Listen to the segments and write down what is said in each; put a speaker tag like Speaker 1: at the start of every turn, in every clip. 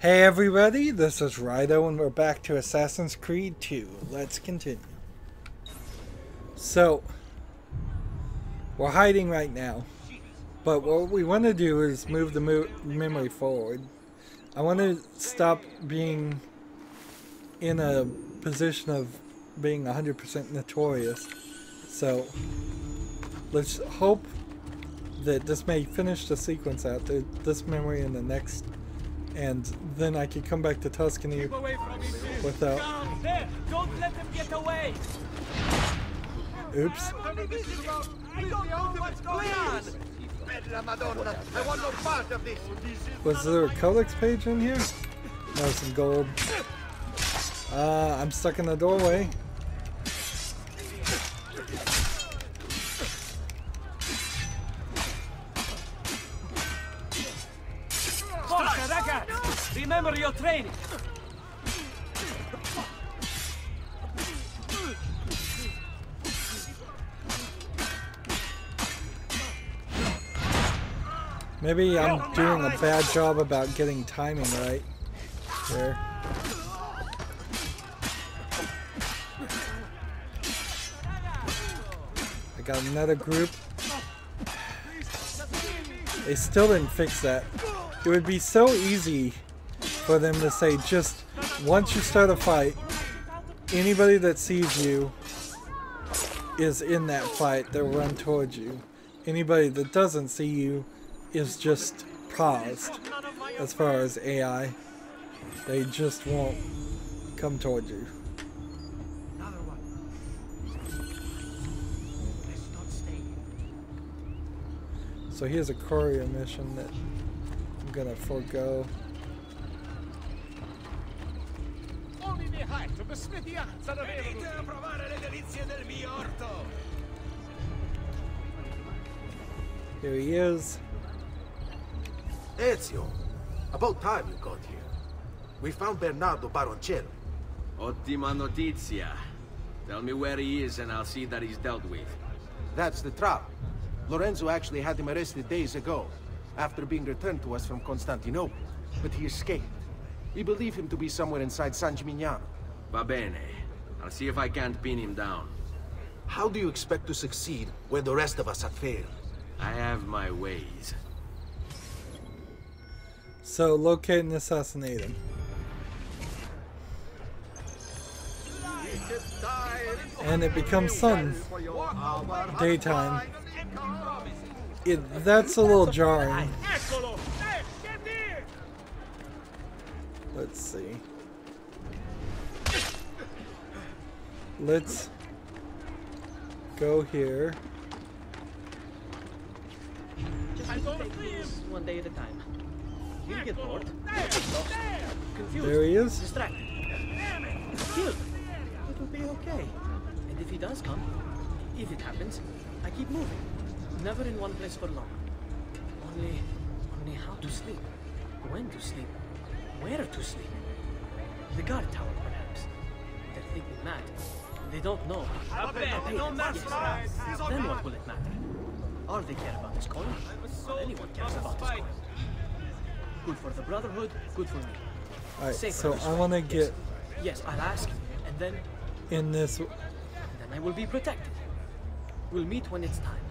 Speaker 1: Hey everybody, this is Rydo and we're back to Assassin's Creed 2. Let's continue. So, we're hiding right now, but what we want to do is move the memory forward. I want to stop being in a position of being 100% notorious. So, let's hope that this may finish the sequence out, this memory in the next, and then I can come back to Tuscany without...
Speaker 2: Don't let them get away!
Speaker 1: Oops.
Speaker 2: I don't know what's going on! I want no part of this!
Speaker 1: Was there a codex page in here? No, some gold. I'm stuck in the doorway.
Speaker 2: Remember your training!
Speaker 1: Maybe I'm doing a bad job about getting timing right there. I got another group. They still didn't fix that. It would be so easy for them to say, just once you start a fight, anybody that sees you is in that fight, they'll run towards you. Anybody that doesn't see you is just paused as far as AI. They just won't come towards you. So here's a courier mission that I'm gonna forego. Here he is.
Speaker 3: Ezio, about time you got here. We found Bernardo Baroncello.
Speaker 4: Ottima notizia. Tell me where he is and I'll see that he's dealt with.
Speaker 3: That's the trouble. Lorenzo actually had him arrested days ago, after being returned to us from Constantinople. But he escaped. We believe him to be somewhere inside San Gimignano.
Speaker 4: Va bene. I'll see if I can't pin him down.
Speaker 3: How do you expect to succeed when the rest of us have failed?
Speaker 4: I have my ways.
Speaker 1: So locate and assassinate him. And it becomes sun. Daytime. That's a little jarring. Let's see. Let's go here.
Speaker 5: Just take things one day at a time. He'll get bored, lost, confused,
Speaker 1: there he is.
Speaker 5: distracted, killed. It will be okay. And if he does come, if it happens, I keep moving. Never in one place for long. Only how to sleep, when to sleep, where to sleep. The guard tower, perhaps. They think me mad. They don't know. Yes. Then what will it matter? All they care about is coin. All anyone cares about is coin. Good for the Brotherhood, good for me.
Speaker 1: Alright, so I want to get...
Speaker 5: Yes, I'll ask, and then...
Speaker 1: in this...
Speaker 5: Then I will be protected. We'll meet when it's time.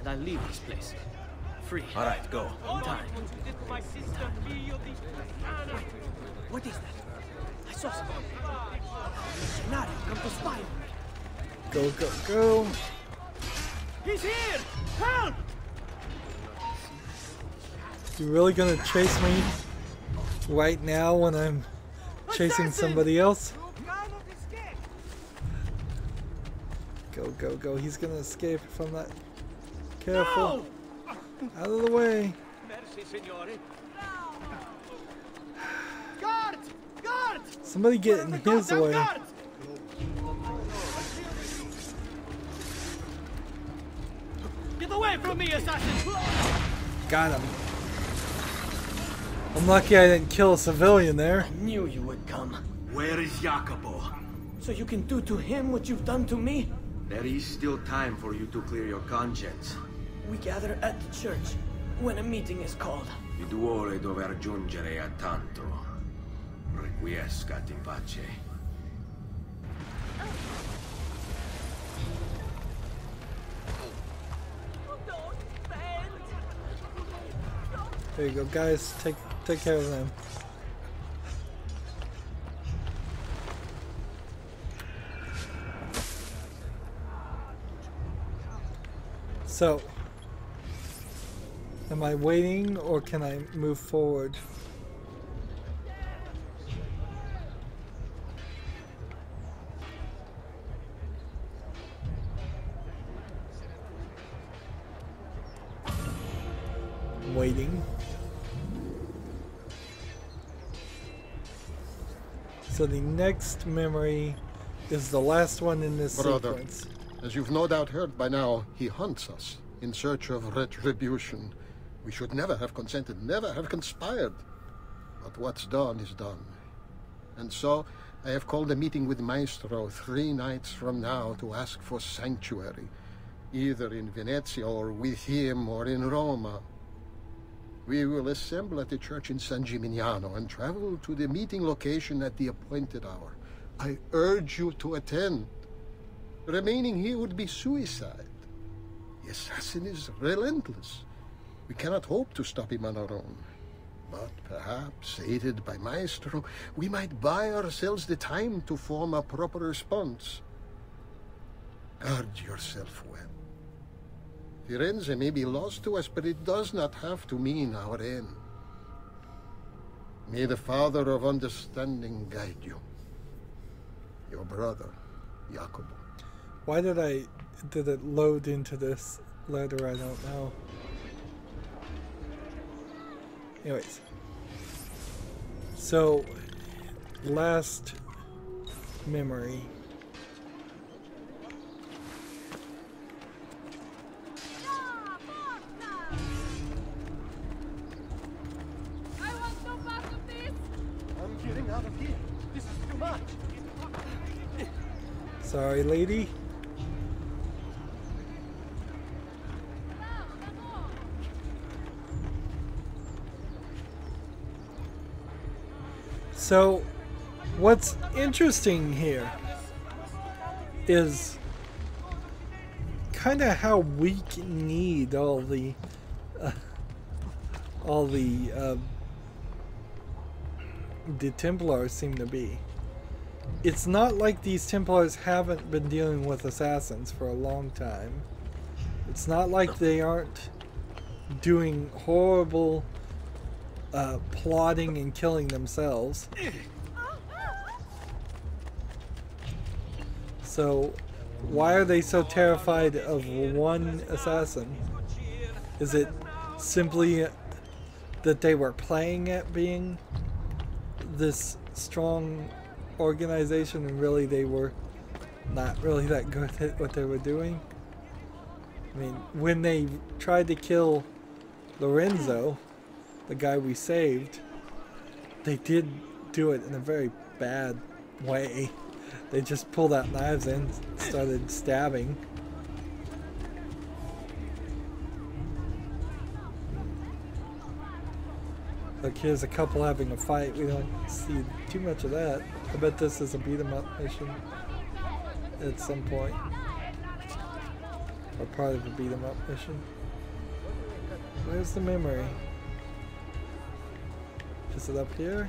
Speaker 5: And I'll leave this place. Free.
Speaker 4: Alright, go.
Speaker 5: In time. Wait, what is that? I saw someone. Leonardo, come to spy on me.
Speaker 1: Go, go, go!
Speaker 5: He's here! Help!
Speaker 1: You really gonna chase me right now when I'm chasing somebody else? Go, go, go. He's gonna escape if I'm not careful. No! Out of the way.
Speaker 2: Guard! Guard!
Speaker 1: Somebody get in his way.
Speaker 2: Get away from me, assassin!
Speaker 1: Got him. I'm lucky I didn't kill a civilian there.
Speaker 5: I knew you would come.
Speaker 4: Where is Jacopo?
Speaker 5: So you can do to him what you've done to me?
Speaker 4: There is still time for you to clear your conscience.
Speaker 5: We gather at the church when a meeting is called.
Speaker 4: Mi duole dover giungere a tanto. Requiescat in pace.
Speaker 1: There you go, guys. Take care of them. So, am I waiting or can I move forward? I'm waiting. So the next memory is the last one in this sequence.
Speaker 6: As you've no doubt heard by now, he hunts us in search of retribution. We should never have consented, never have conspired. But what's done is done. And so, I have called a meeting with Maestro 3 nights from now to ask for sanctuary, either in Venezia or with him or in Roma. We will assemble at the church in San Gimignano and travel to the meeting location at the appointed hour. I urge you to attend. Remaining here would be suicide. The assassin is relentless. We cannot hope to stop him on our own. But perhaps, aided by Maestro, we might buy ourselves the time to form a proper response. Guard yourself well. Firenze may be lost to us, but it does not have to mean our end. May the Father of Understanding guide you. Your brother, Jacopo.
Speaker 1: Why did it load into this letter? I don't know. Anyways. So, last memory.
Speaker 2: I want no part of this!
Speaker 3: I'm getting out of here. This is too much.
Speaker 1: Sorry, lady. So, what's interesting here is kind of how weak-kneed all the Templars seem to be. It's not like these Templars haven't been dealing with assassins for a long time. It's not like they aren't doing horrible plotting and killing themselves. So why are they so terrified of one assassin? Is it simply that they were playing at being this strong organization and really they were not really that good at what they were doing? I mean, when they tried to kill Lorenzo, the guy we saved, they did do it in a very bad way. They just pulled out knives and started stabbing. Look, here's a couple having a fight. We don't see too much of that. I bet this is a beat 'em up mission at some point. Or part of a beat 'em up mission. Where's the memory? Is it up here?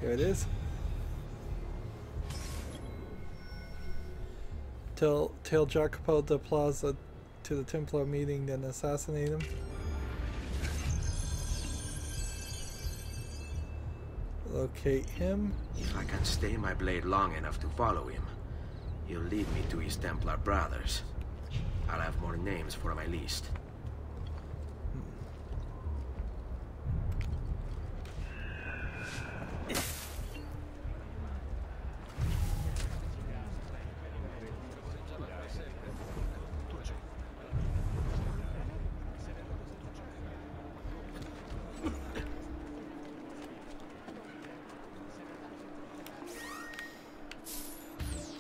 Speaker 1: Here it is. Tell Jacopo de Plaza to the Templar meeting, then assassinate him. Locate him.
Speaker 4: If I can stay my blade long enough to follow him, he'll lead me to his Templar brothers. I'll have more names for my list.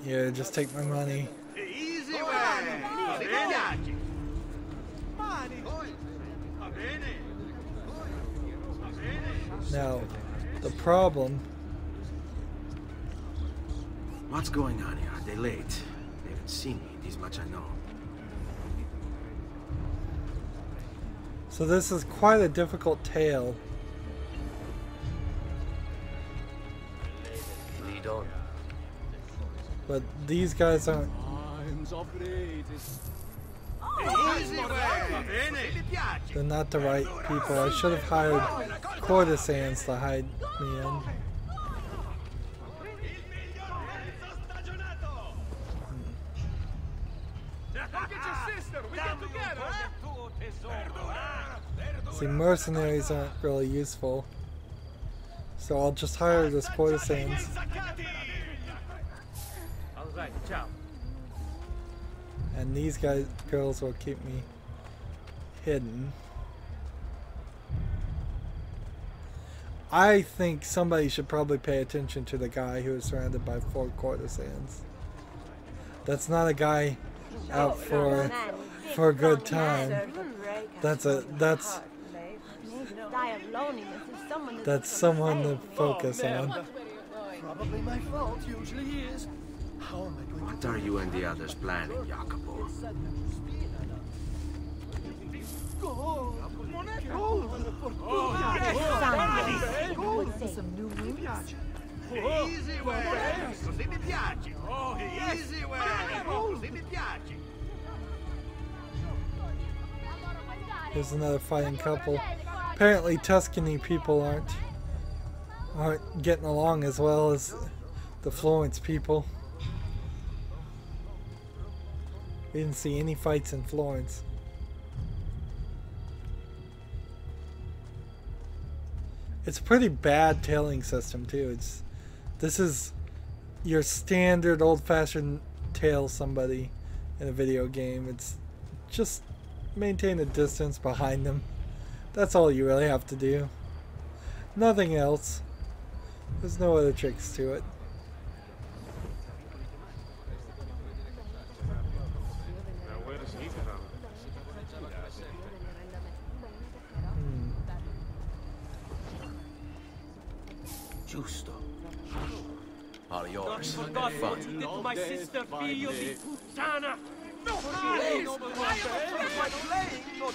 Speaker 1: Yeah, just take my money.
Speaker 2: Easy way!
Speaker 1: Now, the problem...
Speaker 4: What's going on here? Are they late? They haven't seen me, this much I know.
Speaker 1: So this is quite a difficult tale.
Speaker 2: Lead on.
Speaker 1: But these guys aren't... They're not the right people. I should have hired courtesans to hide me in. See, mercenaries aren't really useful. So I'll just hire the courtesans.
Speaker 5: Alright, ciao.
Speaker 1: And these girls will keep me hidden. I think somebody should probably pay attention to the guy who is surrounded by 4 courtesans. That's not a guy out for a good time. That's someone to focus on.
Speaker 2: Probably my fault, usually is. How am I going
Speaker 4: What are you and the others planning, Jacopo?
Speaker 7: Some new moves.
Speaker 2: Easy way! Così mi piace! Easy way! Così mi piace!
Speaker 1: Here's another fighting couple. Apparently Tuscany people aren't getting along as well as the Florence people. We didn't see any fights in Florence. It's a pretty bad tailing system too. This is your standard old-fashioned tail somebody in a video game. It's just maintain a distance behind them. That's all you really have to do. Nothing else. There's no other tricks to it.
Speaker 2: Giusto. All yours.
Speaker 5: For God's sake, you did to my sister, figlio di puttana! No,
Speaker 2: Please! I am afraid my playing, not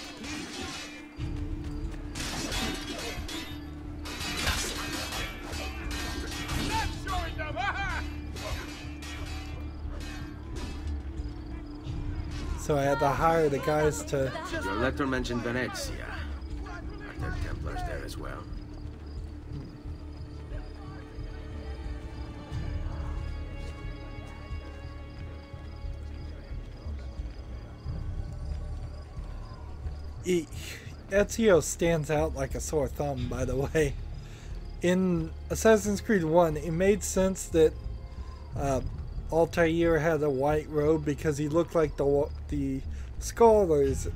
Speaker 1: So I had to hire the guys to...
Speaker 4: Your letter mentioned Venezia. Are there Templars there as well?
Speaker 1: Ezio stands out like a sore thumb, by the way. In Assassin's Creed 1, it made sense that Altair had a white robe because he looked like the scholars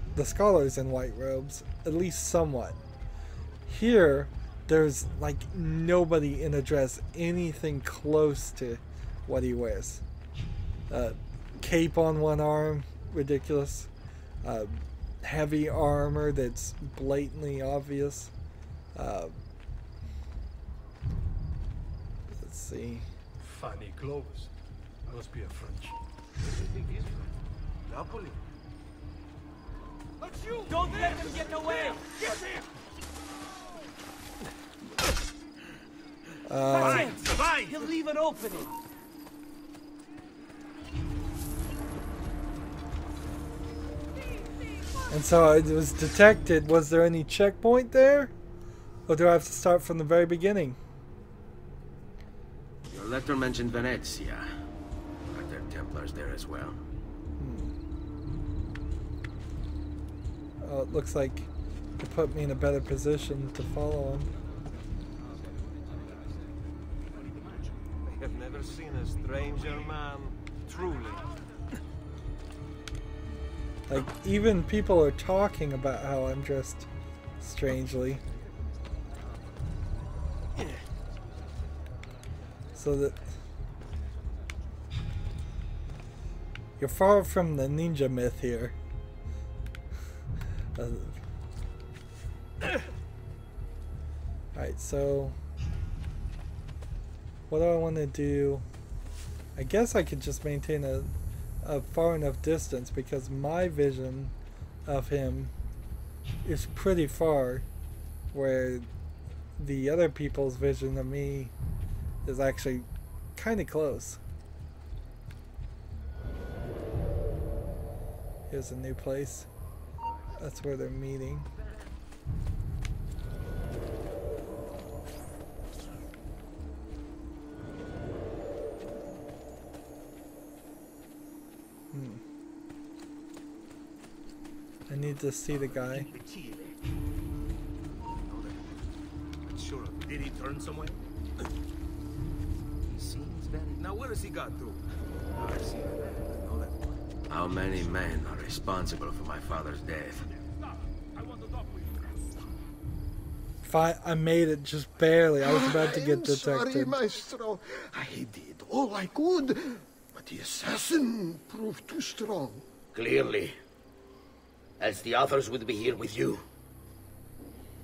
Speaker 1: in white robes, at least somewhat. Here, there's like nobody in a dress anything close to what he wears. Cape on one arm, ridiculous. Heavy armor that's blatantly obvious. Let's see.
Speaker 2: Funny clothes. Must be a French. Napoli.
Speaker 5: Don't let him get away! Get him! He'll leave an opening.
Speaker 1: And so it was detected. Was there any checkpoint there? Or do I have to start from the very beginning?
Speaker 4: Your letter mentioned Venezia. Are there Templars there as well?
Speaker 1: Oh, it looks like it put me in a better position to follow him.
Speaker 2: I have never seen a stranger man, truly.
Speaker 1: Like, even people are talking about how I'm dressed strangely. So that... You're far from the ninja myth here. Alright, so what do I want to do? I guess I could just maintain a far enough distance because my vision of him is pretty far, where the other people's vision of me is actually kind of close. Here's a new place. That's where they're meeting. I need to see the guy.
Speaker 2: Sure. Did he turn somewhere? He seems very... Now where has he got to? I've seen that. I know that one.
Speaker 4: How many men are responsible for my father's death?
Speaker 1: I made it just barely. I was about to get detected.
Speaker 6: Sorry, Maestro. I did all I could, but the assassin proved too strong.
Speaker 8: Clearly. Else the others would be here with you.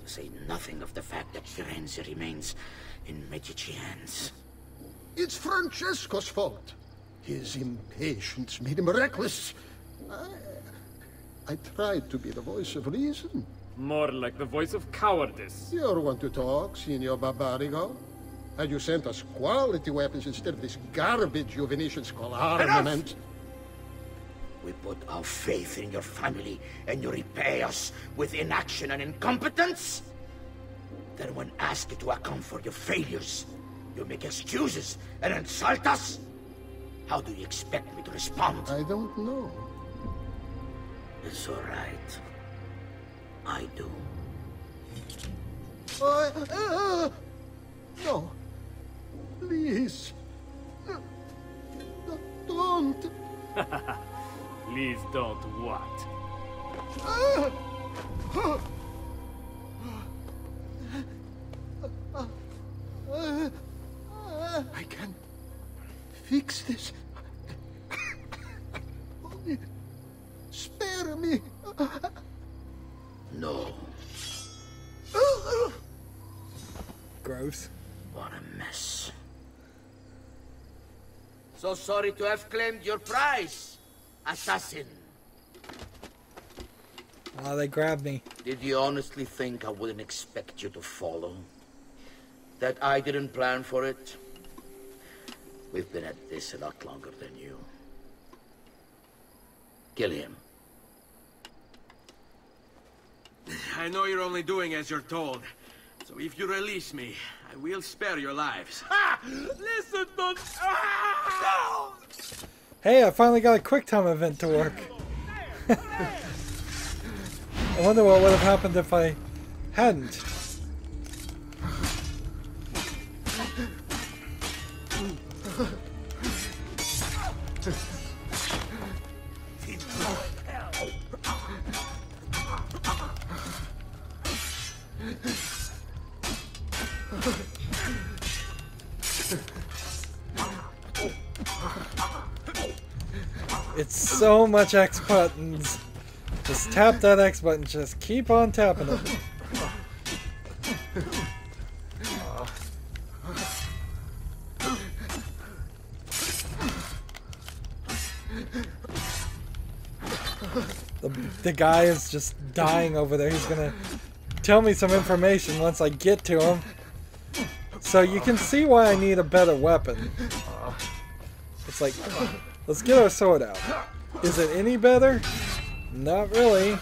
Speaker 8: To say nothing of the fact that Firenze remains in Medici hands.
Speaker 6: It's Francesco's fault. His impatience made him reckless. I tried to be the voice of reason.
Speaker 9: More like the voice of cowardice.
Speaker 6: You're one to talk, Signor Barbarigo. Had you sent us quality weapons instead of this garbage you Venetians call armament?
Speaker 8: We put our faith in your family, and you repay us with inaction and incompetence? Then when asked to account for your failures, you make excuses and insult us? How do you expect me to respond?
Speaker 6: I don't know.
Speaker 8: It's all right. I do.
Speaker 6: No. Please. Don't.
Speaker 9: Please don't what?
Speaker 6: I can fix this. Only spare me.
Speaker 8: No.
Speaker 1: Gross.
Speaker 8: What a mess. So sorry to have claimed your prize, assassin.
Speaker 1: Oh, they grabbed me.
Speaker 8: Did you honestly think I wouldn't expect you to follow? That I didn't plan for it? We've been at this a lot longer than you. Kill him.
Speaker 4: I know you're only doing as you're told. So if you release me, I will spare your lives.
Speaker 2: Listen, don't... Ah!
Speaker 1: Hey, I finally got a QuickTime event to work. I wonder what would have happened if I hadn't. It's so much X buttons. Just tap that X button. Just keep on tapping it. The guy is just dying over there. He's gonna tell me some information once I get to him. So you can see why I need a better weapon. It's like, let's get our sword out. Is it any better? Not really.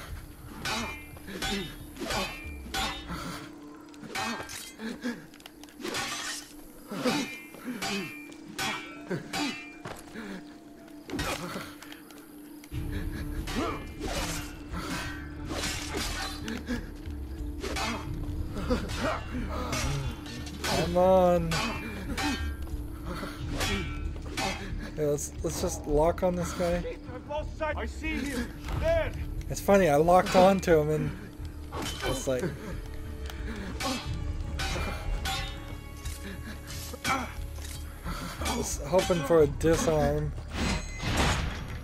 Speaker 1: Come on. Hey, let's just lock on this guy.
Speaker 2: I see him. There.
Speaker 1: It's funny, I locked onto him and it's like I was hoping for a disarm.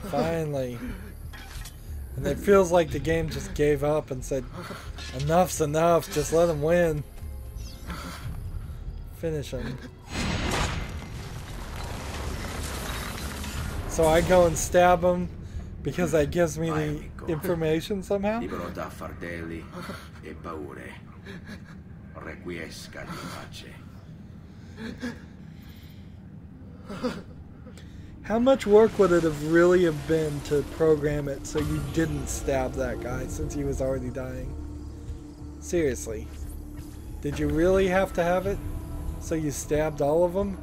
Speaker 1: Finally. And it feels like the game just gave up and said, enough's enough, just let him win. Finish him. So I go and stab him because that gives me the information somehow?
Speaker 4: Libero da fardelli e paure. Requiesca di pace.
Speaker 1: How much work would it have really have been to program it so you didn't stab that guy since he was already dying? Seriously. Did you really have to have it so you stabbed all of them?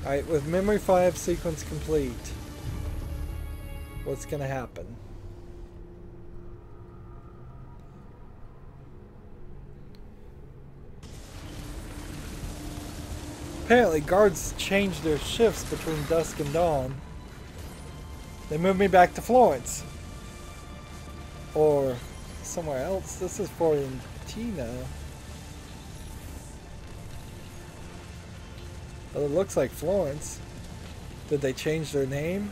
Speaker 1: Alright, with Memory 5 sequence complete, what's gonna happen? Apparently, guards change their shifts between dusk and dawn. They move me back to Florence. Or somewhere else. This is Fiorentina. But it looks like Florence. Did they change their name?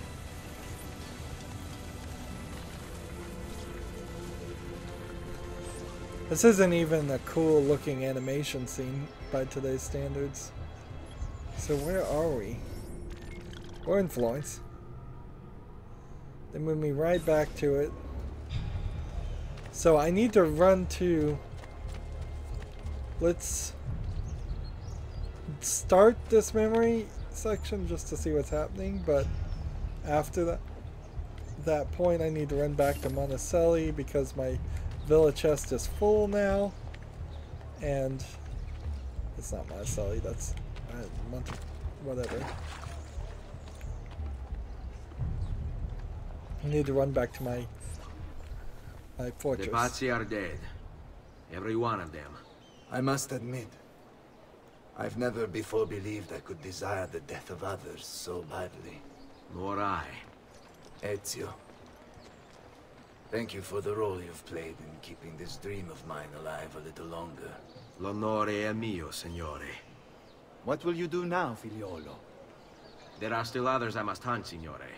Speaker 1: This isn't even a cool looking animation scene by today's standards. So where are we? We're in Florence. They move me right back to it. So I need to run to... Let's start this memory section just to see what's happening, but after that point I need to run back to Monticelli because my villa chest is full now. And it's not Monticelli, that's whatever. I need to run back to my fortress.
Speaker 4: The Pazzi are dead. Every one of them.
Speaker 8: I must admit, I've never before believed I could desire the death of others so badly.
Speaker 4: Nor I.
Speaker 8: Ezio, thank you for the role you've played in keeping this dream of mine alive a little longer.
Speaker 4: L'onore è mio, signore.
Speaker 10: What will you do now, figliolo?
Speaker 4: There are still others I must hunt, signore.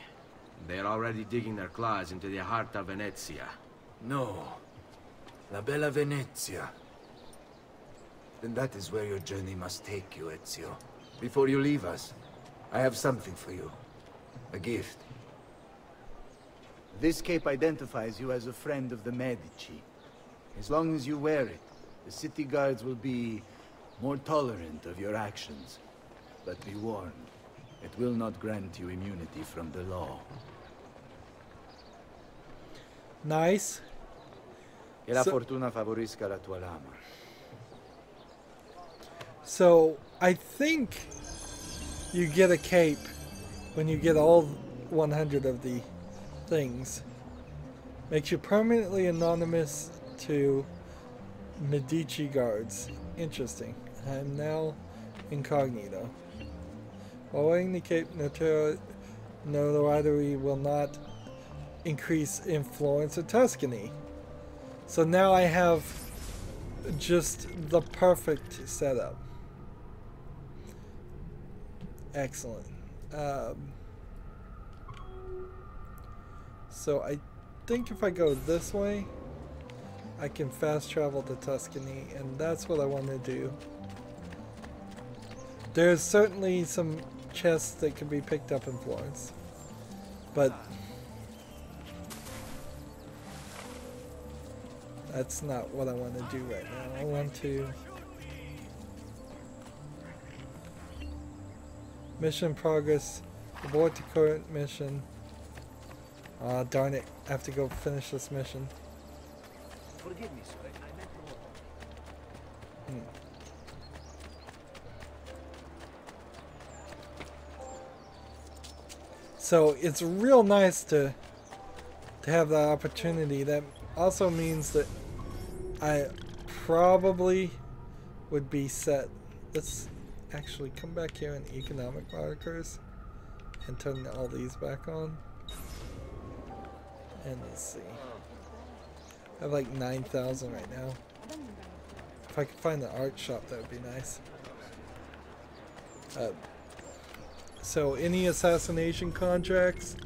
Speaker 4: They are already digging their claws into the heart of Venezia.
Speaker 8: No. La bella Venezia. Then that is where your journey must take you, Ezio. Before you leave us, I have something for you. A gift.
Speaker 10: This cape identifies you as a friend of the Medici. As long as you wear it, the city guards will be more tolerant of your actions. But be warned, it will not grant you immunity from the law.
Speaker 1: Nice.
Speaker 10: Che la fortuna favorisca la tua lama.
Speaker 1: So, I think you get a cape when you get all 100 of the things. Makes you permanently anonymous to Medici guards. Interesting. I'm now incognito. While wearing the cape, notoriety will not increase influence of Tuscany. So now I have just the perfect setup. Excellent. So I think if I go this way, I can fast travel to Tuscany, and that's what I want to do. There's certainly some chests that can be picked up in Florence, but that's not what I want to do right now. I want to... Mission progress. Abort the current mission. Ah, darn it. I have to go finish this mission.
Speaker 10: Forgive me, sir. I meant no.
Speaker 1: So it's real nice to have that opportunity. That also means that I probably would be set. Let's actually come back here in economic markers and turn all these back on. And let's see. I have like 9,000 right now. If I could find the art shop, that would be nice. So any assassination contracts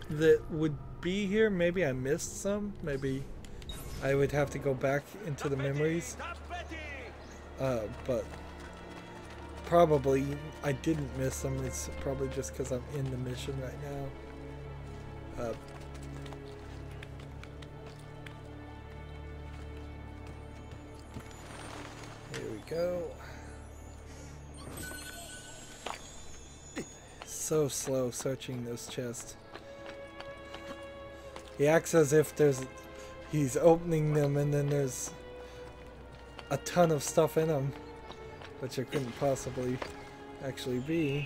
Speaker 1: that would be here, maybe I missed some. Maybe I would have to go back into the memories. But probably I didn't miss them. It's probably just because I'm in the mission right now. Here we go. So slow searching this chest. He acts as if he's opening them and then there's a ton of stuff in them, which it couldn't possibly actually be.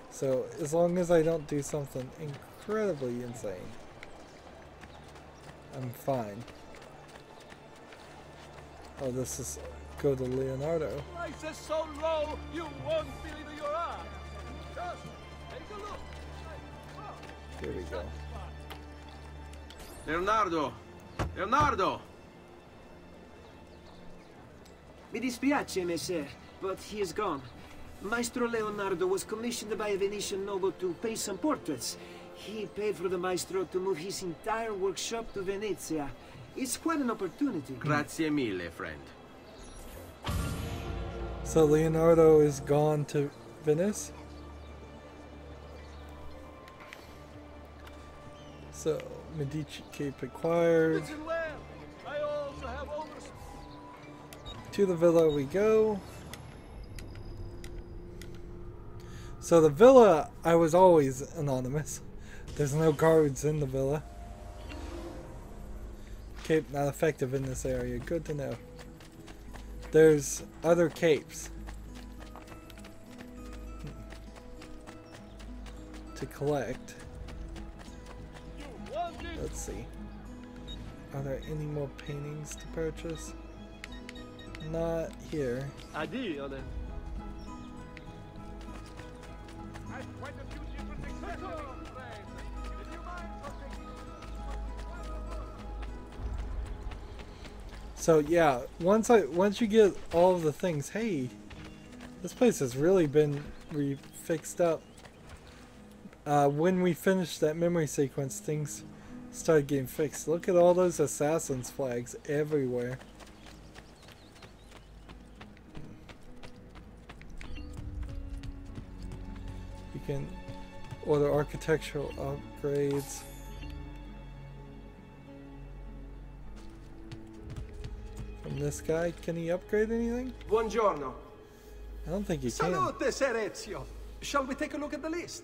Speaker 1: So as long as I don't do something incredibly insane, I'm fine. Oh, this is go to Leonardo.
Speaker 2: Price is so low, you won't believe your eyes. Just take a look.
Speaker 1: Here we go.
Speaker 4: Leonardo! Leonardo!
Speaker 11: Mi dispiace, messer, but he is gone. Maestro Leonardo was commissioned by a Venetian noble to paint some portraits. He paid for the maestro to move his entire workshop to Venezia. It's quite an opportunity.
Speaker 4: Grazie mille, friend.
Speaker 1: So Leonardo is gone to Venice. So Medici Cape acquired.
Speaker 2: I also have owners.
Speaker 1: To the villa we go. So the villa, I was always anonymous. There's no guards in the villa. Cape not effective in this area. Good to know. There's other capes to collect. Let's see. Are there any more paintings to purchase? Not here.
Speaker 2: Addio then.
Speaker 1: So yeah, once you get all of the things, hey, this place has really been fixed up. When we finished that memory sequence, things started getting fixed. Look at all those assassins' flags everywhere. You can order architectural upgrades. From this guy, can he upgrade anything?
Speaker 3: Buongiorno.
Speaker 1: I don't think he can.
Speaker 3: Salute, Ser Ezio. Shall we take a look at the list?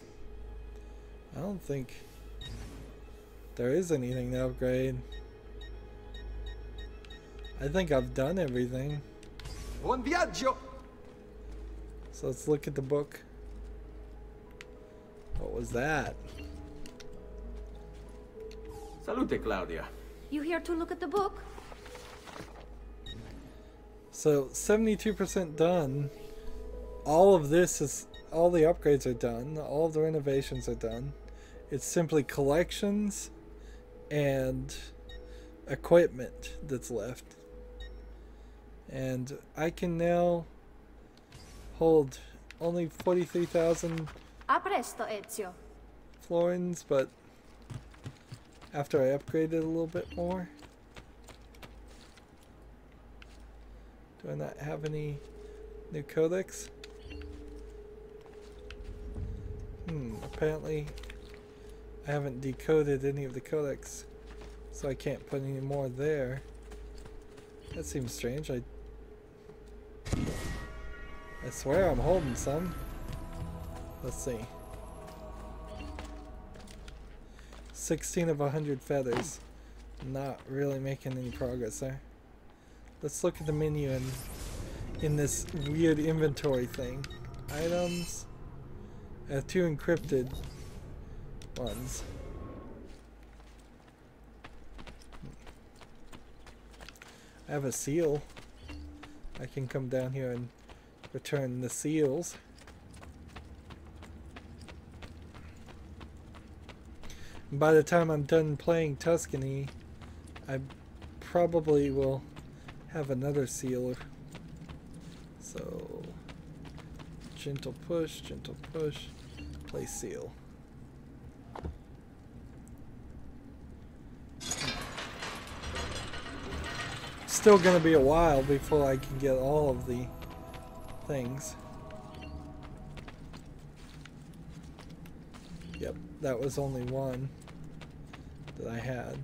Speaker 1: I don't think there is anything to upgrade. I think I've done everything.
Speaker 3: Buon viaggio.
Speaker 1: So let's look at the book. What was that?
Speaker 4: Salute, Claudia.
Speaker 7: You here to look at the book?
Speaker 1: So 72% done. All of this is, all the upgrades are done. All the renovations are done. It's simply collections and equipment that's left. And I can now hold only 43,000
Speaker 7: A presto, Ezio.
Speaker 1: florins, but after I upgraded a little bit more. Do I not have any new codex? Apparently I haven't decoded any of the codex, so I can't put any more there. That seems strange. I swear I'm holding some. Let's see. 16 of 100 feathers. Not really making any progress there. Let's look at the menu in this weird inventory thing. Items. I have 2 encrypted ones. I have a seal. I can come down here and return the seals. And by the time I'm done playing Tuscany, I probably will have another seal So, gentle push, place seal. Still gonna be a while before I can get all of the things. Yep, that was only one that I had.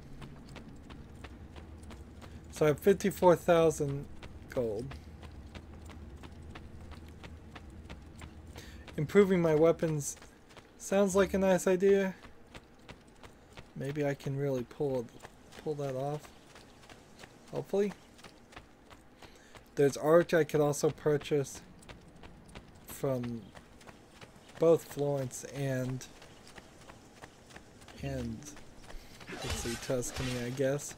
Speaker 1: So I have 54,000 gold. Improving my weapons sounds like a nice idea. Maybe I can really pull that off. Hopefully. There's art I could also purchase from both Florence and let's see, Tuscany, I guess.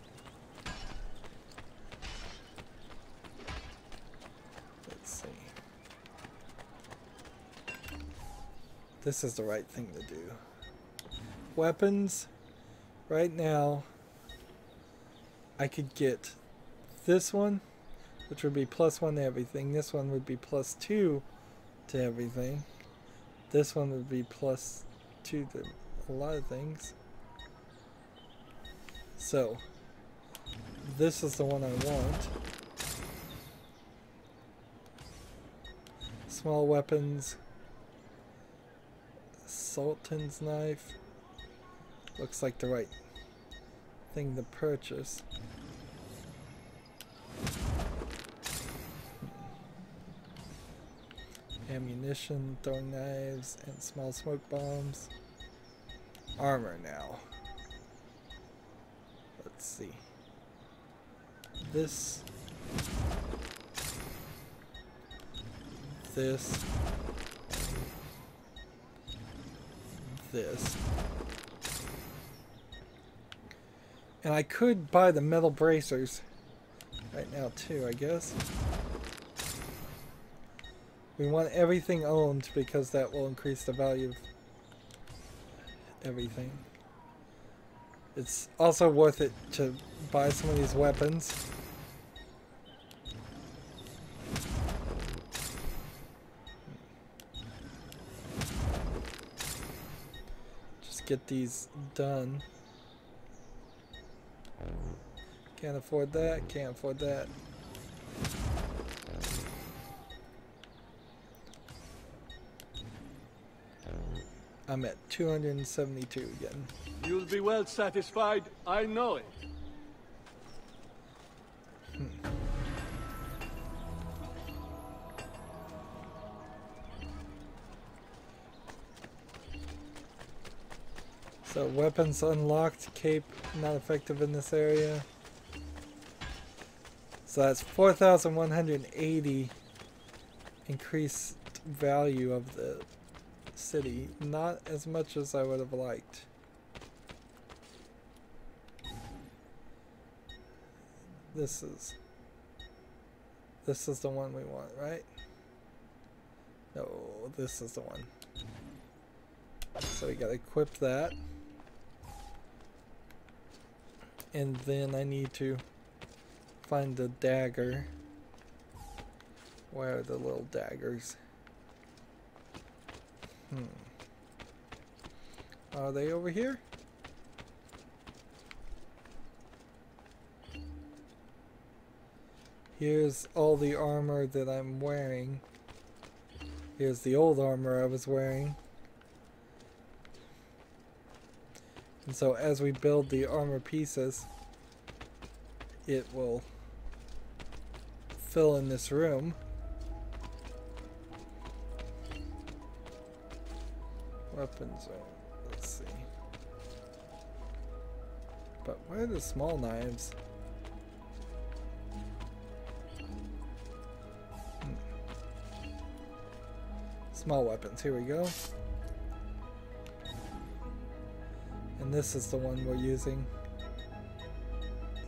Speaker 1: Let's see. This is the right thing to do. Weapons. Right now, I could get this one, which would be +1 to everything. This one would be +2 to everything. This one would be +2 to a lot of things. So, this is the one I want. Small weapons. Sultan's knife. Looks like the right thing to purchase. Ammunition, throwing knives, and small smoke bombs. Armor now. Let's see. This. This. This. And I could buy the metal bracers right now too, I guess. We want everything owned because that will increase the value of everything. It's also worth it to buy some of these weapons. Just get these done. Can't afford that, can't afford that. I'm at 272 again.
Speaker 12: You'll be well satisfied, I know it.
Speaker 1: So weapons unlocked, cape not effective in this area. So that's 4,180 increased value of the city. Not as much as I would have liked. This is the one we want, right? No, this is the one. So we gotta equip that. And then I need to find the dagger. Where are the little daggers? Are they over here? Here's all the armor that I'm wearing. Here's the old armor I was wearing. And so as we build the armor pieces, it will fill in this room. Weapons, let's see. But where are the small knives? Small weapons, here we go. And this is the one we're using.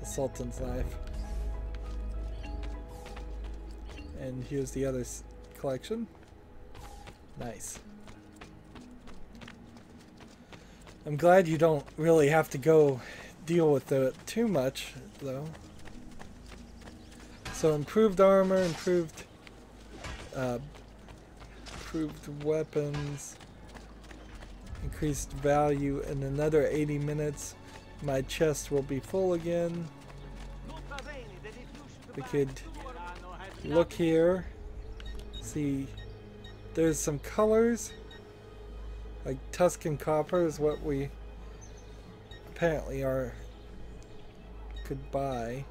Speaker 1: The Sultan's knife. And here's the other collection. Nice. I'm glad you don't really have to go deal with it too much, though. So improved armor, improved Improved weapons. Increased value. In another 80 minutes, my chest will be full again. We could look here. See, there's some colors. Like Tuscan copper is what we apparently could buy.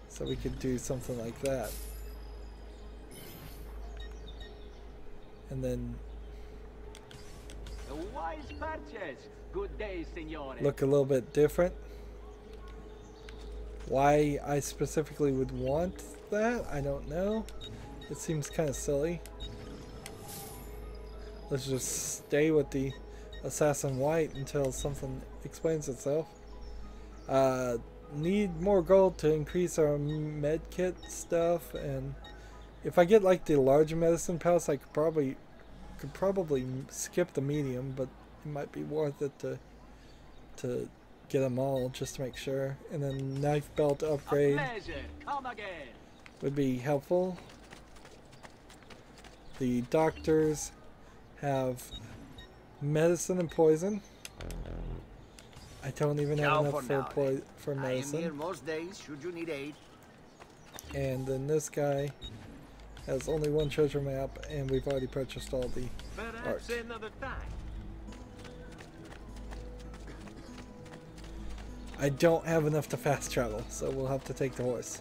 Speaker 1: So we could do something like that. And then
Speaker 2: a wise purchase. Good day, signore.
Speaker 1: Look a little bit different. Why I specifically would want that, I don't know. It seems kind of silly. Let's just stay with the assassin white until something explains itself. Need more gold to increase our medkit stuff, and if I get like the large medicine pouch, I could probably skip the medium, but it might be worth it to get them all just to make sure. And then knife belt upgrade would be helpful. The doctors have medicine and poison. I don't even have enough for medicine.
Speaker 8: I am here most days should you need aid.
Speaker 1: And then this guy has only one treasure map, and we've already purchased all the art. I don't have enough to fast travel, so we'll have to take the horse.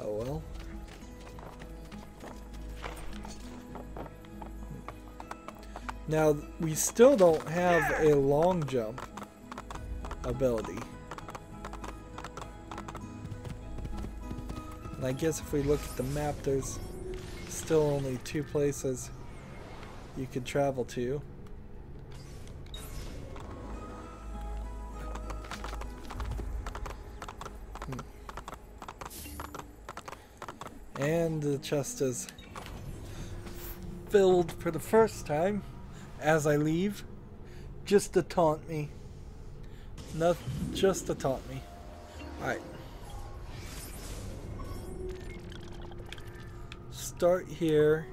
Speaker 1: Oh well. Now, we still don't have a long jump ability. And I guess if we look at the map, there's still only 2 places you could travel to. And the chest is filled for the first time as I leave, just to taunt me. Not just to taunt me. Alright. Start here.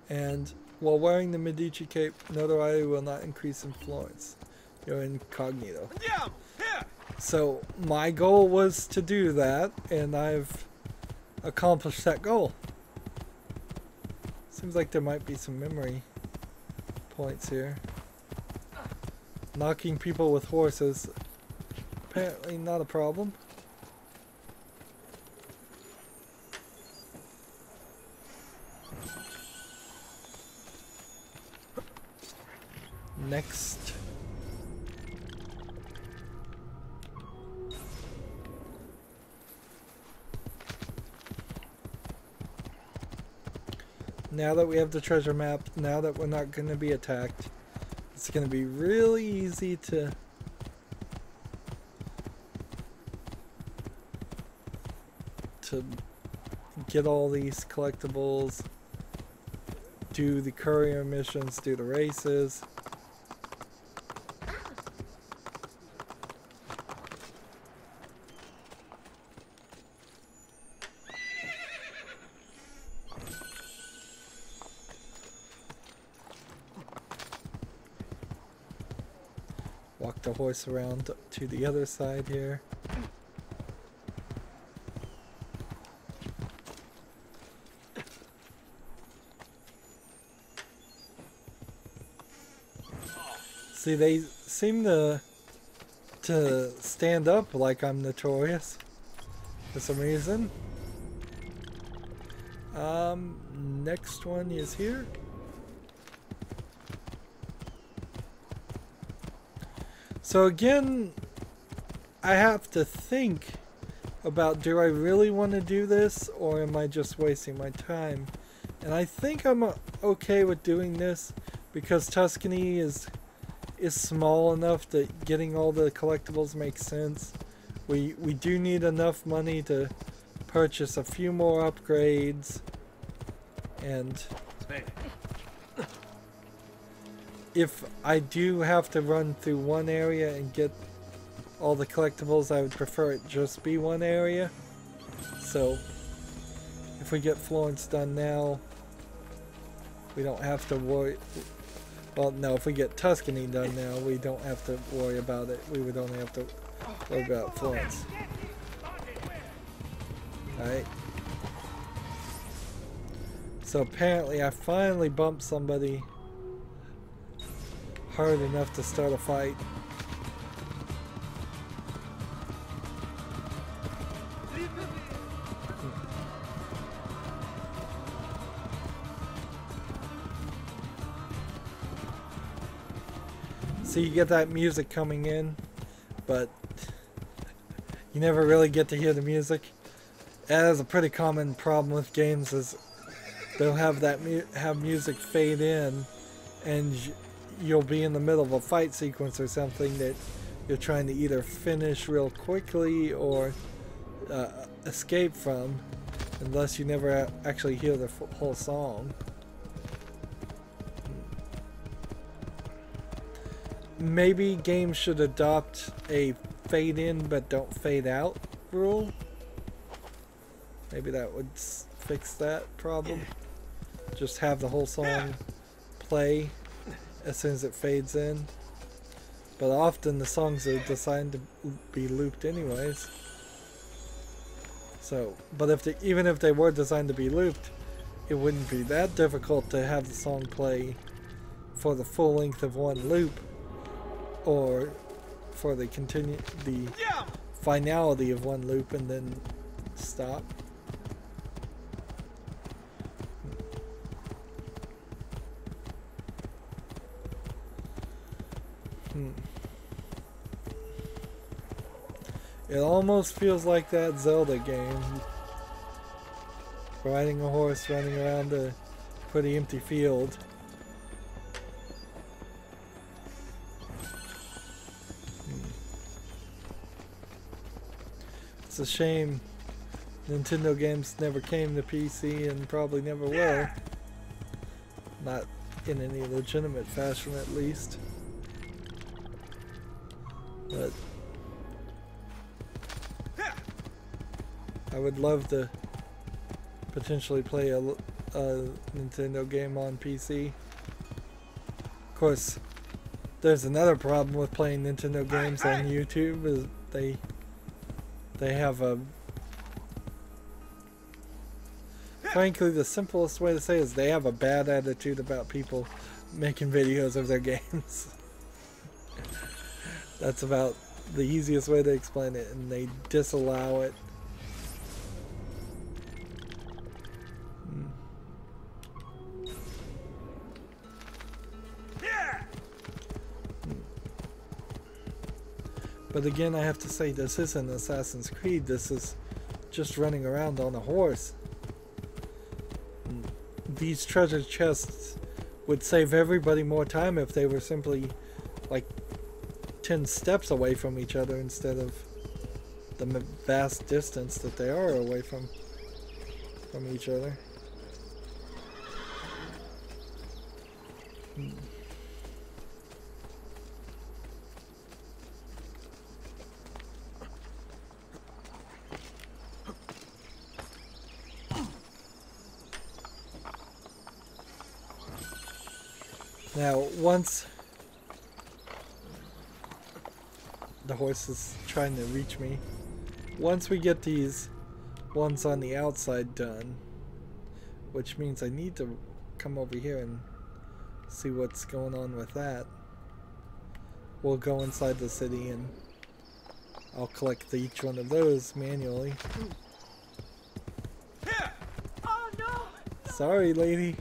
Speaker 1: And while wearing the Medici cape, notoriety will not increase in Florence. You're incognito. So my goal was to do that, and I've accomplished that goal. Seems like there might be some memory points here. Knocking people with horses, apparently not a problem. Next. Now that we have the treasure map, now that we're not going to be attacked, it's going to be really easy to get all these collectibles, do the courier missions, do the races. Walk the horse around to the other side here. See, they seem to stand up like I'm notorious for some reason. Next one is here. So again, I have to think about, do I really want to do this, or am I just wasting my time? And I think I'm okay with doing this because Tuscany is small enough that getting all the collectibles makes sense. We do need enough money to purchase a few more upgrades, and if I do have to run through one area and get all the collectibles, I would prefer it just be one area. So if we get Florence done now, we don't have to worry. Well, no, if we get Tuscany done now, we don't have to worry about it. We would only have to worry about Florence. Alright. So apparently I finally bumped somebody hard enough to start a fight. So you get that music coming in, but you never really get to hear the music. That is a pretty common problem with games, is they'll have that have music fade in, and you'll be in the middle of a fight sequence or something that you're trying to either finish real quickly or escape from, unless you never actually hear the whole song. Maybe games should adopt a fade in but don't fade out rule. Maybe that would fix that problem. Just have the whole song play as soon as it fades in. But often the songs are designed to be looped anyways. So, but if even if they were designed to be looped, it wouldn't be that difficult to have the song play for the full length of one loop, or for the finality of one loop and then stop. It almost feels like that Zelda game. Riding a horse, running around a pretty empty field. It's a shame Nintendo games never came to PC and probably never will. Not in any legitimate fashion, at least. But I would love to potentially play a Nintendo game on PC. Of course, there's another problem with playing Nintendo games on YouTube, is they have a... Frankly, the simplest way to say it is they have a bad attitude about people making videos of their games. That's about the easiest way to explain it, and they disallow it. But again, I have to say, this isn't Assassin's Creed. This is just running around on a horse. These treasure chests would save everybody more time if they were simply like 10 steps away from each other instead of the vast distance that they are away from each other. Now, once the horse is trying to reach me, once we get these ones on the outside done, which means I need to come over here and see what's going on with that, we'll go inside the city and I'll collect each one of those manually.
Speaker 2: Oh no!
Speaker 1: Sorry, lady.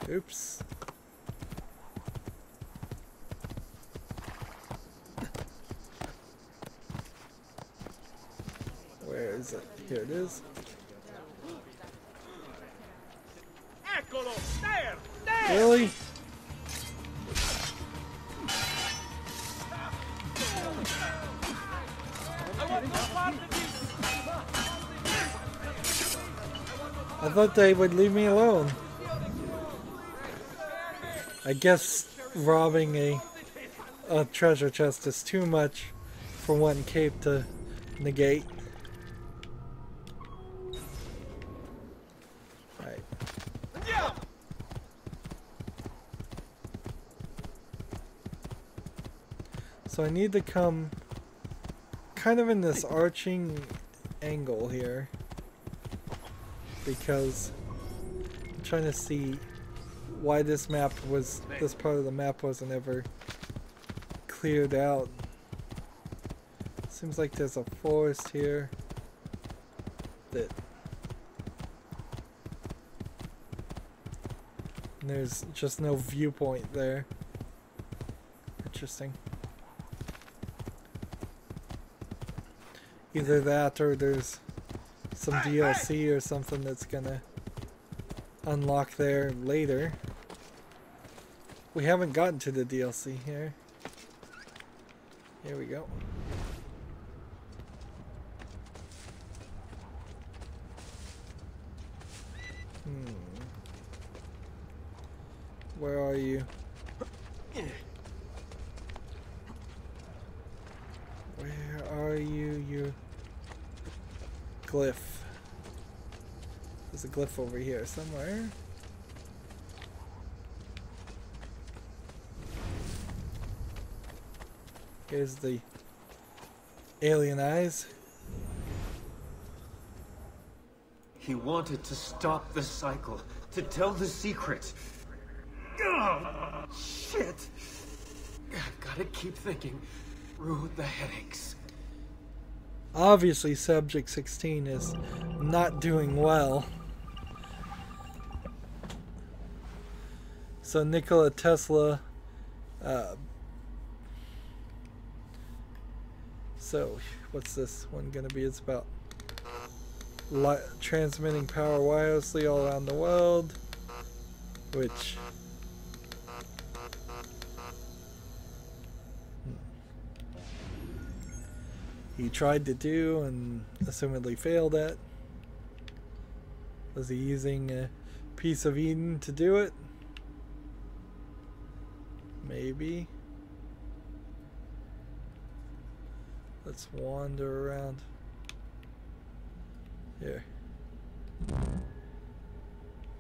Speaker 1: Oops. Where is it? Here it is.
Speaker 2: Eccolo! There! There!
Speaker 1: Really? I thought they would leave me alone. I guess robbing a a treasure chest is too much for one cape to negate. Right. So I need to come kind of in this arching angle here, because I'm trying to see why this part of the map wasn't ever cleared out. Seems like there's a forest here and there's just no viewpoint there. Interesting. Either that or there's some DLC or something that's gonna unlock there later. We haven't gotten to the DLC here. Here we go. Where are you? Where are you, you glyph? There's a glyph over here somewhere. Here's the alien eyes.
Speaker 13: He wanted to stop the cycle, to tell the secret. Ugh, shit! I've gotta keep thinking. Ruin the headaches.
Speaker 1: Obviously, Subject 16 is not doing well. So Nikola Tesla, so what's this one gonna be? It's about transmitting power wirelessly all around the world, which he tried to do and assumedly failed at. Was he using a piece of Eden to do it? Maybe. Let's wander around. Here.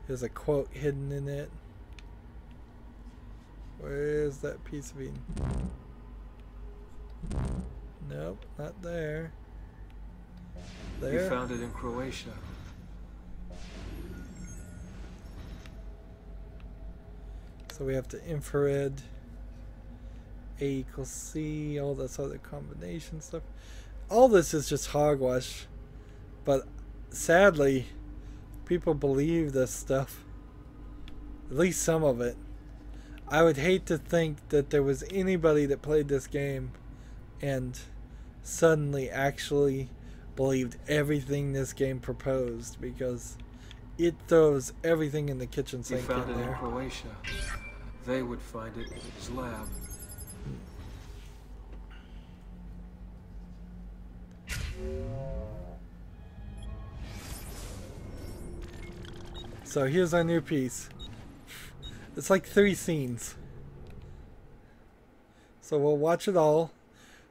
Speaker 1: There's a quote hidden in it. Where's that piece of Eden? Nope, not there. There.
Speaker 13: You found it in Croatia.
Speaker 1: So we have to infrared, A equals C, all this other combination stuff. All this is just hogwash, but sadly, people believe this stuff. At least some of it. I would hate to think that there was anybody that played this game and suddenly actually believed everything this game proposed, because it throws everything in the kitchen sink.
Speaker 13: You found
Speaker 1: in
Speaker 13: it
Speaker 1: there.
Speaker 13: in Croatia. They would find it in his lab.
Speaker 1: So here's our new piece. It's like 3 scenes. So we'll watch it all.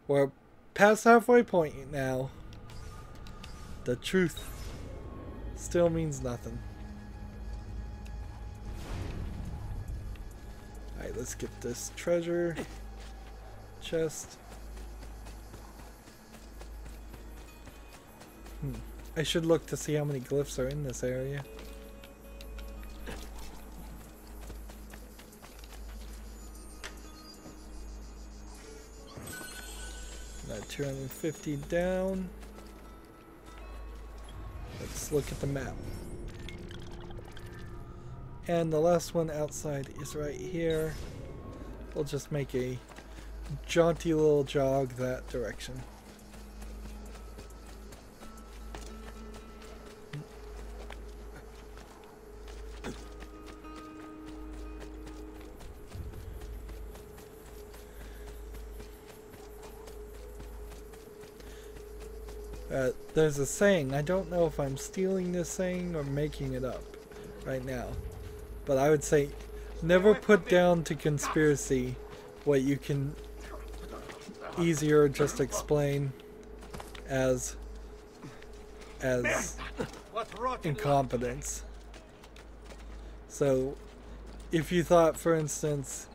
Speaker 1: We're past halfway point now. The truth still means nothing. Alright, let's get this treasure chest. I should look to see how many glyphs are in this area. Now 250 down. Let's look at the map. And the last one outside is right here. We'll just make a jaunty little jog that direction. There's a saying, I don't know if I'm stealing this saying or making it up right now, but I would say never put down to conspiracy what you can easier just to explain as incompetence. So if you thought, for instance,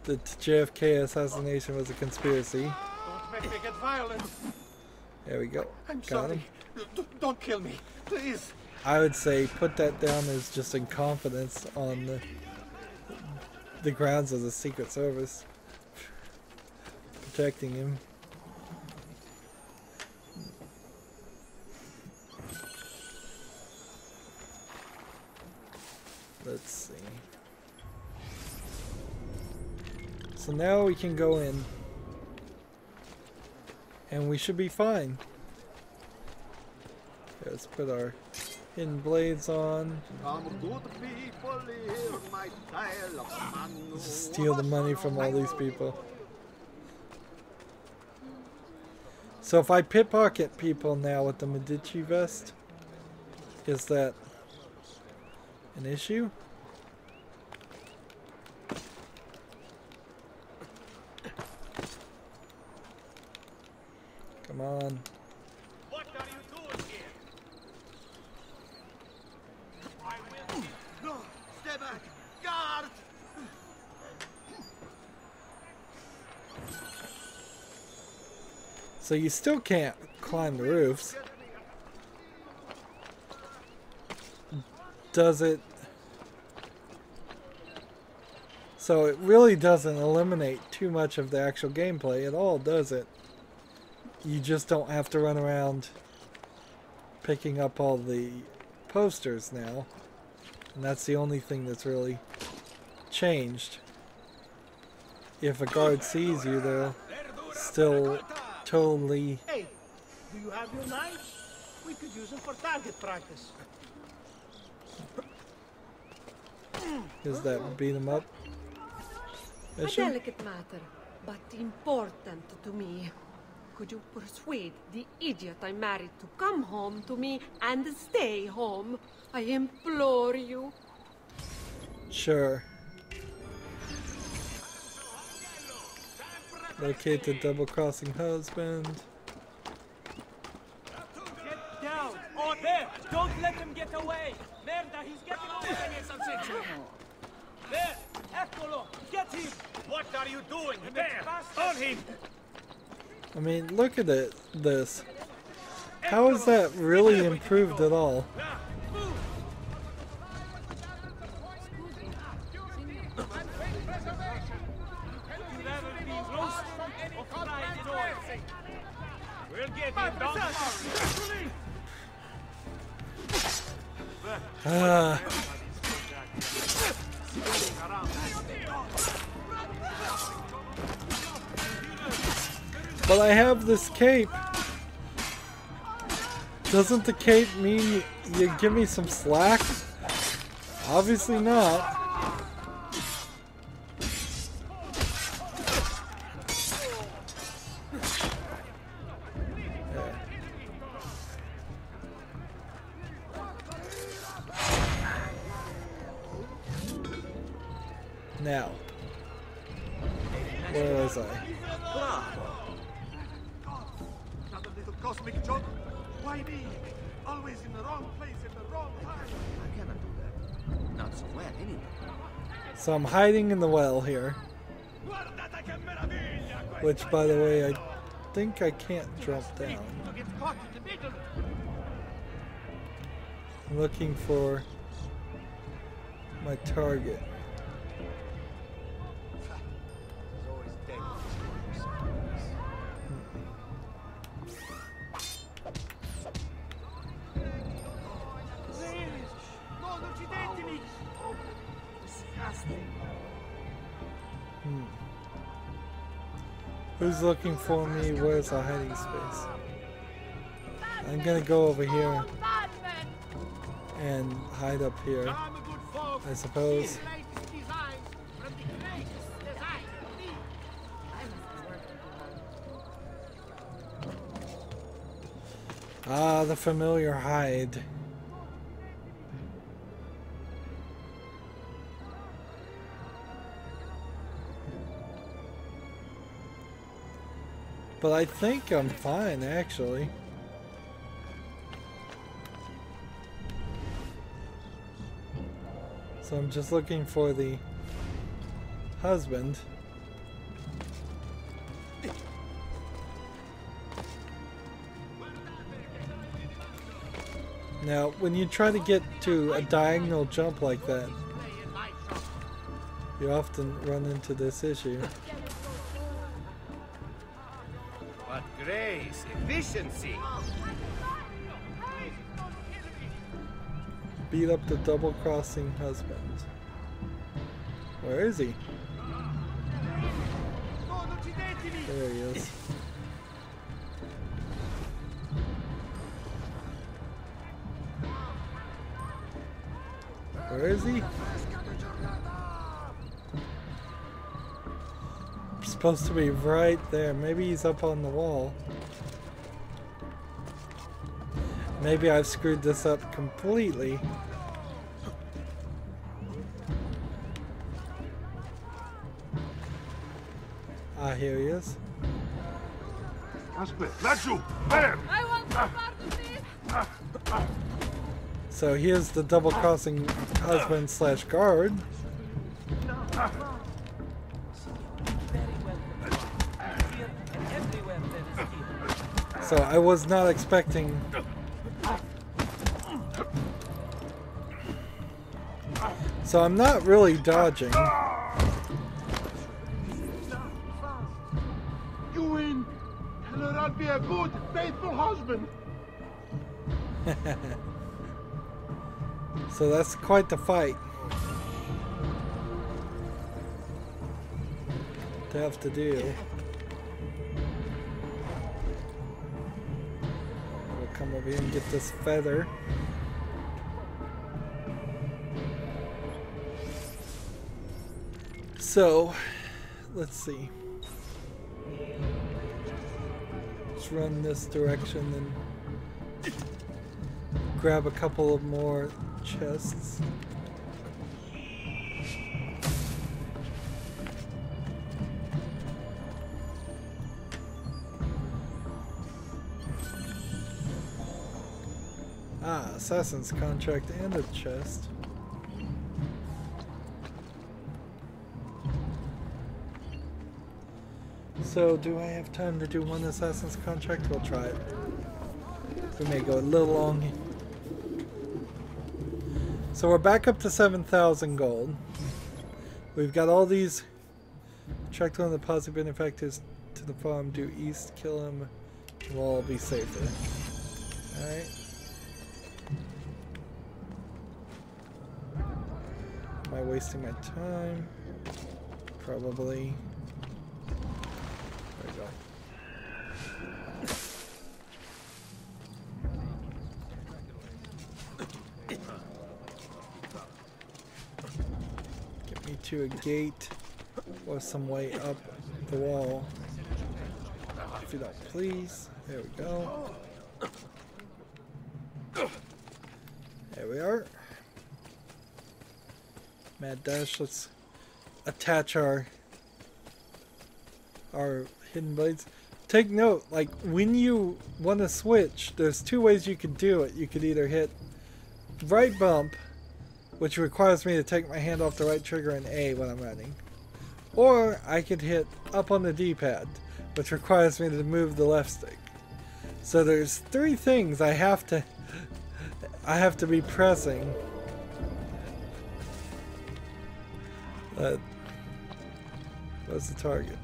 Speaker 1: the JFK assassination was a conspiracy.
Speaker 3: Don't make me get violent.
Speaker 1: There we go.
Speaker 3: I'm
Speaker 1: Got
Speaker 3: sorry.
Speaker 1: him.
Speaker 3: Don't kill me, please.
Speaker 1: I would say put that down as just incompetence on the grounds of the Secret Service protecting him. Let's see. So now we can go in and we should be fine. Okay, let's put our hidden blades on. Steal the money from all these people. So if I pickpocket people now with the Medici vest, is that an issue? Come on.
Speaker 2: What are you doing here? I will. No, stay back. Guard!
Speaker 1: So you still can't climb the roofs. Does it? So it really doesn't eliminate too much of the actual gameplay at all, does it? You just don't have to run around picking up all the posters now. And that's the only thing that's really changed. If a guard sees you, they'll still totally...
Speaker 11: Hey, do you have your knives? We could use them for target practice.
Speaker 1: Is that beat them up?
Speaker 14: A delicate matter, but important to me. Could you persuade the idiot I married to come home to me and stay home? I implore you.
Speaker 1: Sure. Locate the double-crossing husband.
Speaker 5: Get down! Oh, there! Don't let him get away! Merda, he's getting away! There! Eccolo! Get him!
Speaker 2: What are you doing? There! On him!
Speaker 1: I mean, look at it. This. How is that really improved at all?
Speaker 2: We'll get him, don't worry.
Speaker 1: But I have this cape. Doesn't the cape mean you give me some slack? Obviously not. Now, where was I?
Speaker 2: Another little cosmic joke? Why me? Always in the wrong place at the wrong time.
Speaker 4: I cannot do that. Not so well, anyway.
Speaker 1: So I'm hiding in the well here. Which, by the way, I think I can't jump down. I'm looking for my target. Who's looking for me? Where's the hiding space? I'm gonna go over here and hide up here, I suppose. Ah, the familiar hide. But I think I'm fine, actually. So I'm just looking for the husband. Now, when you try to get to a diagonal jump like that, you often run into this issue.
Speaker 2: What grace, efficiency!
Speaker 1: Beat up the double-crossing husband. Where is he? There he is. Where is he? Supposed to be right there. Maybe he's up on the wall. Maybe I've screwed this up completely. Ah, here he is.
Speaker 2: I want to part of this!
Speaker 1: So here's the double-crossing husband slash guard. So I was not expecting. So I'm not really dodging.
Speaker 15: You win, and I'll be a good, faithful husband.
Speaker 1: So that's quite the fight to have to do. We'll come over here and get this feather. So, let's see. Let's run this direction and grab a couple of more chests. Ah, assassin's contract and a chest. So, do I have time to do one assassin's contract? We'll try it. We may go a little long. So we're back up to 7,000 gold. We've got all these. Track one of the positive benefactors to the farm due east. Kill him. And we'll all be safer. Alright. Am I wasting my time? Probably. There we go. Get me to a gate or some way up the wall. If you don't please. There we go. There we are. Mad dash. Let's attach our hidden blades. Take note, like when you want to switch, there's two ways you could do it. You could either hit right bump, which requires me to take my hand off the right trigger and A when I'm running, or I could hit up on the D-pad, which requires me to move the left stick. So there's three things I have to be pressing. What's the target?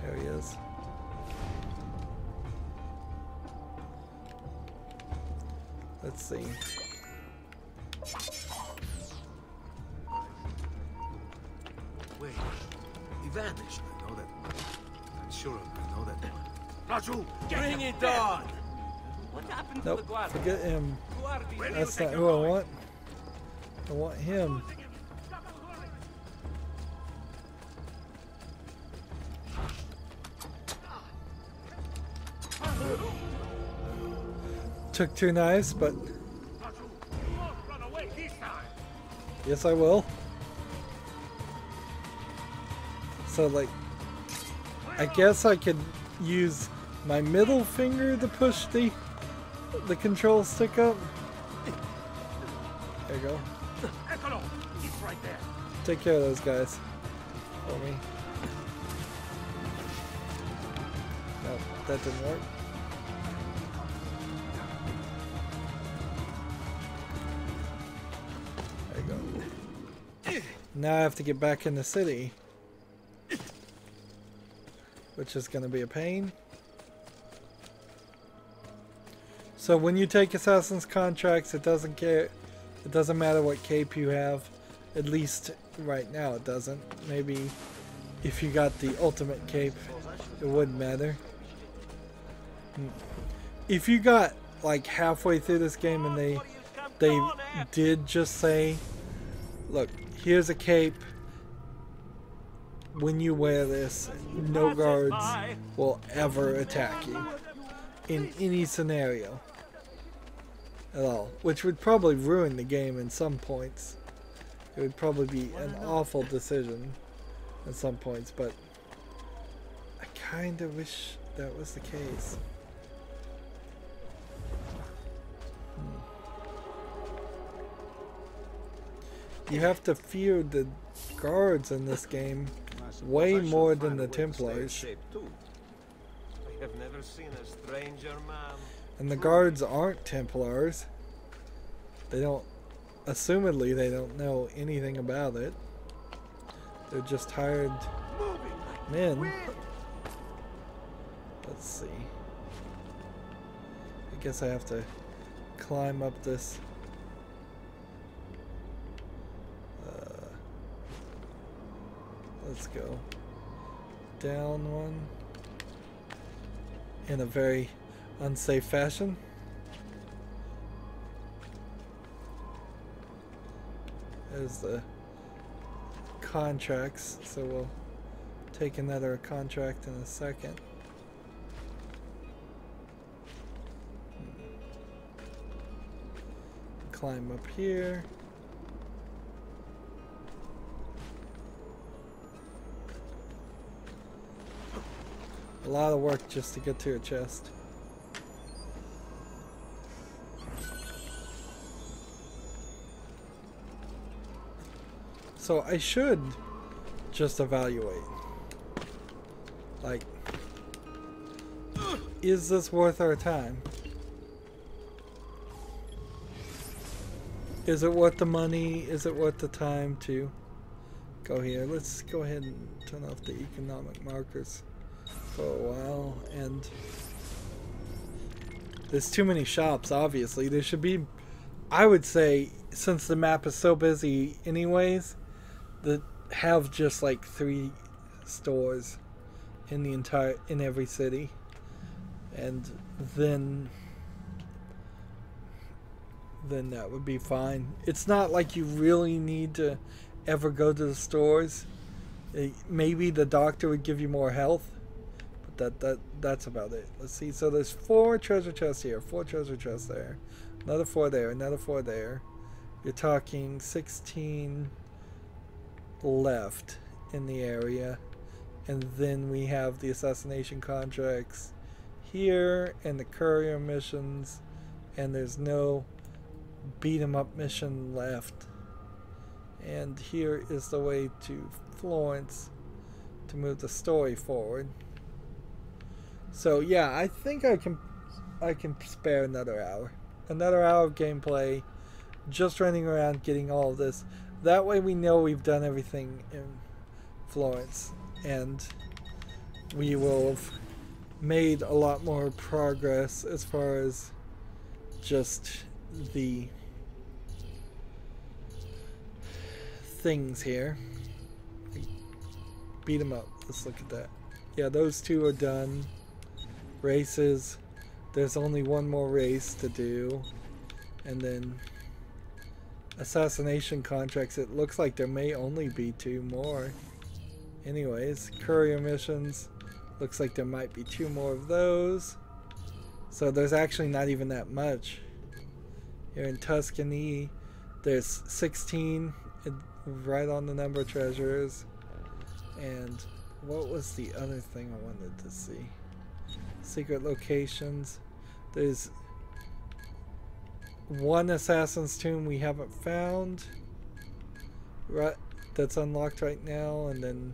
Speaker 1: There he is. Let's see.
Speaker 3: Wait, he vanished. I know that one. I'm sure I know that one. Raju,
Speaker 2: Bring it on! What happened to the
Speaker 1: Nope,
Speaker 2: guard?
Speaker 1: forget him. That's not who I want. I want him. Took two knives, but yes, I will. So, like, I guess I could use my middle finger to push the control stick up. There you go.
Speaker 2: He's right there.
Speaker 1: Take care of those guys for me. Nope, that didn't work. There you go. Now I have to get back in the city, which is going to be a pain. So when you take assassin's contracts, it doesn't care. It doesn't matter what cape you have. At least right now it doesn't. Maybe if you got the ultimate cape, it wouldn't matter. If you got like halfway through this game and they did just say, look, here's a cape. When you wear this, no guards will ever attack you in any scenario at all, which would probably ruin the game in some points. It would probably be an awful decision at some points, but I kind of wish that was the case. You have to fear the guards in this game way more than the Templars.
Speaker 2: I have never seen a stranger man.
Speaker 1: And the guards aren't Templars. They don't, assumedly they don't know anything about it. They're just hired men. Let's see. I guess I have to climb up this. Let's go down one in a very unsafe fashion. There's the contracts, so we'll take another contract in a second. Climb up here. A lot of work just to get to a chest. So I should just evaluate. Like, is this worth our time? Is it worth the money? Is it worth the time to go here? Let's go ahead and turn off the economic markers for a while. And there's too many shops, obviously. There should be, I would say, since the map is so busy anyways, that have just like 3 stores in the in every city, and then that would be fine. It's not like you really need to ever go to the stores. Maybe the doctor would give you more health, but that's about it. Let's see. So there's 4 treasure chests here, 4 treasure chests there, another 4 there, another 4 there. You're talking 16 left in the area, and then we have the assassination contracts here and the courier missions, and there's no beat 'em up mission left. And here is the way to Florence to move the story forward. So yeah, I think I can spare another hour of gameplay just running around getting all of this. That way we know we've done everything in Florence, and we will have made a lot more progress as far as just the things here. Beat them up. Let's look at that. Yeah, those 2 are done. Races. There's only 1 more race to do. And then assassination contracts, it looks like there may only be 2 more. Anyways, courier missions, looks like there might be 2 more of those. So there's actually not even that much. Here in Tuscany, there's 16, right on the number of treasures. And what was the other thing I wanted to see? Secret locations. There's one assassin's tomb we haven't found. Right, that's unlocked right now, and then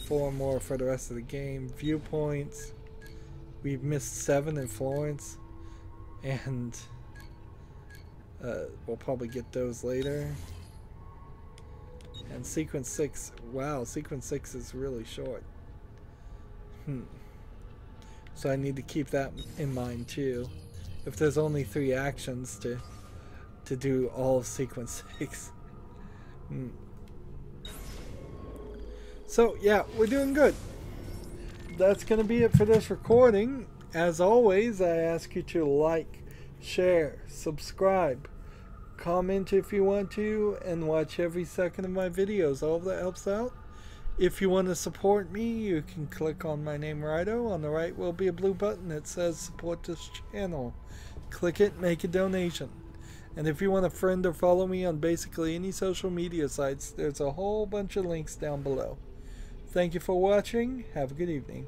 Speaker 1: 4 more for the rest of the game. Viewpoints. We've missed 7 in Florence, and we'll probably get those later. And sequence 6, wow, sequence 6 is really short. So I need to keep that in mind too. If there's only 3 actions to do all of sequence 6. So yeah, we're doing good. That's going to be it for this recording. As always, I ask you to like, share, subscribe, comment if you want to, and watch every second of my videos. All of that helps out. If you want to support me, you can click on my name, Rydo. On the right will be a blue button that says support this channel. Click it, make a donation. And if you want to friend or follow me on basically any social media sites, there's a whole bunch of links down below. Thank you for watching. Have a good evening.